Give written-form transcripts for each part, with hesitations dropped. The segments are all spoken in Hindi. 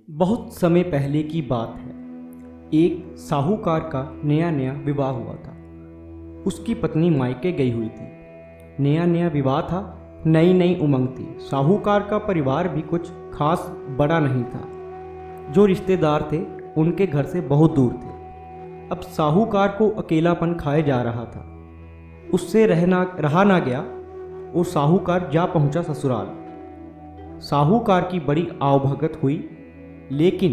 बहुत समय पहले की बात है। एक साहूकार का नया नया विवाह हुआ था। उसकी पत्नी मायके गई हुई थी। नया नया विवाह था, नई नई उमंग थी। साहूकार का परिवार भी कुछ खास बड़ा नहीं था। जो रिश्तेदार थे उनके घर से बहुत दूर थे। अब साहूकार को अकेलापन खाए जा रहा था। उससे रहा ना गया और साहूकार जा पहुंचा ससुराल। साहूकार की बड़ी आवभगत हुई, लेकिन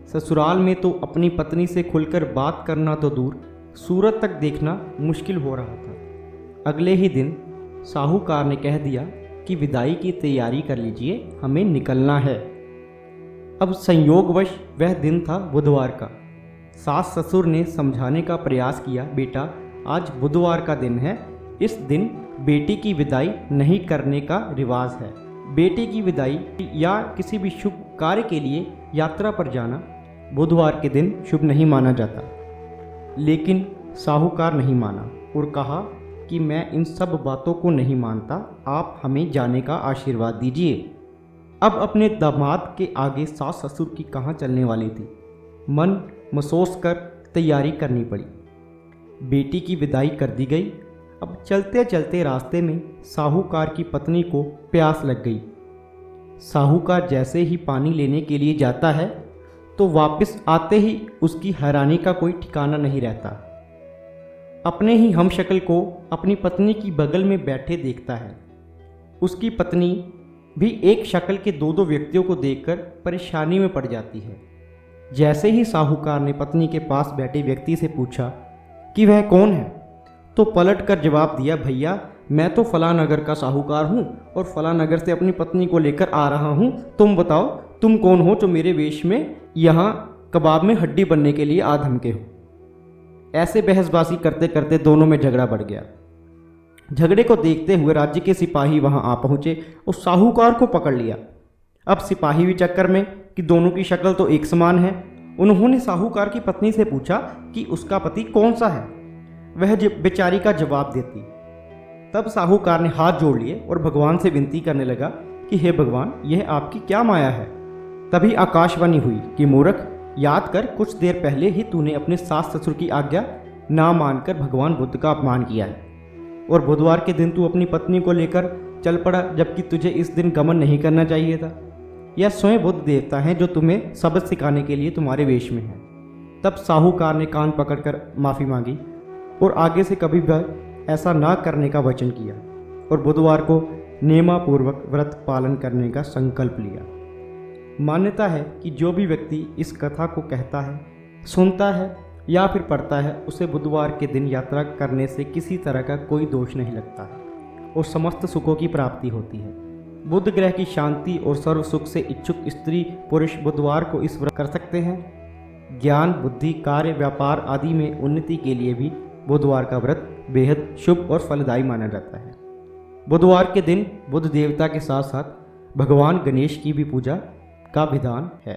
ससुराल में तो अपनी पत्नी से खुलकर बात करना तो दूर, सूरत तक देखना मुश्किल हो रहा था। अगले ही दिन साहूकार ने कह दिया कि विदाई की तैयारी कर लीजिए, हमें निकलना है। अब संयोगवश वह दिन था बुधवार का। सास ससुर ने समझाने का प्रयास किया, बेटा आज बुधवार का दिन है, इस दिन बेटी की विदाई नहीं करने का रिवाज है। बेटी की विदाई या किसी भी शुभ कार्य के लिए यात्रा पर जाना बुधवार के दिन शुभ नहीं माना जाता। लेकिन साहूकार नहीं माना और कहा कि मैं इन सब बातों को नहीं मानता, आप हमें जाने का आशीर्वाद दीजिए। अब अपने दामाद के आगे सास ससुर की कहाँ चलने वाली थी। मन महसूस कर तैयारी करनी पड़ी। बेटी की विदाई कर दी गई। अब चलते चलते रास्ते में साहूकार की पत्नी को प्यास लग गई। साहूकार जैसे ही पानी लेने के लिए जाता है तो वापस आते ही उसकी हैरानी का कोई ठिकाना नहीं रहता। अपने ही हमशक्ल को अपनी पत्नी की बगल में बैठे देखता है। उसकी पत्नी भी एक शक्ल के दो दो व्यक्तियों को देखकर परेशानी में पड़ जाती है। जैसे ही साहूकार ने पत्नी के पास बैठे व्यक्ति से पूछा कि वह कौन है, तो पलट कर जवाब दिया, भैया मैं तो फला नगर का साहूकार हूँ और फला नगर से अपनी पत्नी को लेकर आ रहा हूँ। तुम बताओ तुम कौन हो जो मेरे वेश में यहाँ कबाब में हड्डी बनने के लिए आ धमके हो। ऐसे बहसबाजी करते करते दोनों में झगड़ा बढ़ गया। झगड़े को देखते हुए राज्य के सिपाही वहाँ आ पहुँचे और साहूकार को पकड़ लिया। अब सिपाही भी चक्कर में कि दोनों की शक्ल तो एक समान है। उन्होंने साहूकार की पत्नी से पूछा कि उसका पति कौन सा है। वह बेचारी का जवाब देती। तब साहूकार ने हाथ जोड़ लिए और भगवान से विनती करने लगा कि हे भगवान, यह आपकी क्या माया है। तभी आकाशवाणी हुई कि मूर्ख, याद कर कुछ देर पहले ही तूने अपने सास ससुर की आज्ञा ना मानकर भगवान बुद्ध का अपमान किया है और बुधवार के दिन तू अपनी पत्नी को लेकर चल पड़ा, जबकि तुझे इस दिन गमन नहीं करना चाहिए था। यह स्वयं बुद्ध देवता हैं जो तुम्हें सबक सिखाने के लिए तुम्हारे वेश में है। तब साहूकार ने कान पकड़कर माफ़ी मांगी और आगे से कभी भी ऐसा ना करने का वचन किया और बुधवार को नियमापूर्वक व्रत पालन करने का संकल्प लिया। मान्यता है कि जो भी व्यक्ति इस कथा को कहता है, सुनता है या फिर पढ़ता है, उसे बुधवार के दिन यात्रा करने से किसी तरह का कोई दोष नहीं लगता है और समस्त सुखों की प्राप्ति होती है। बुध ग्रह की शांति और सर्व सुख से इच्छुक स्त्री पुरुष बुधवार को इस व्रत कर सकते हैं। ज्ञान, बुद्धि, कार्य, व्यापार आदि में उन्नति के लिए भी बुधवार का व्रत बेहद शुभ और फलदायी माना जाता है। बुधवार के दिन बुध देवता के साथ साथ भगवान गणेश की भी पूजा का विधान है।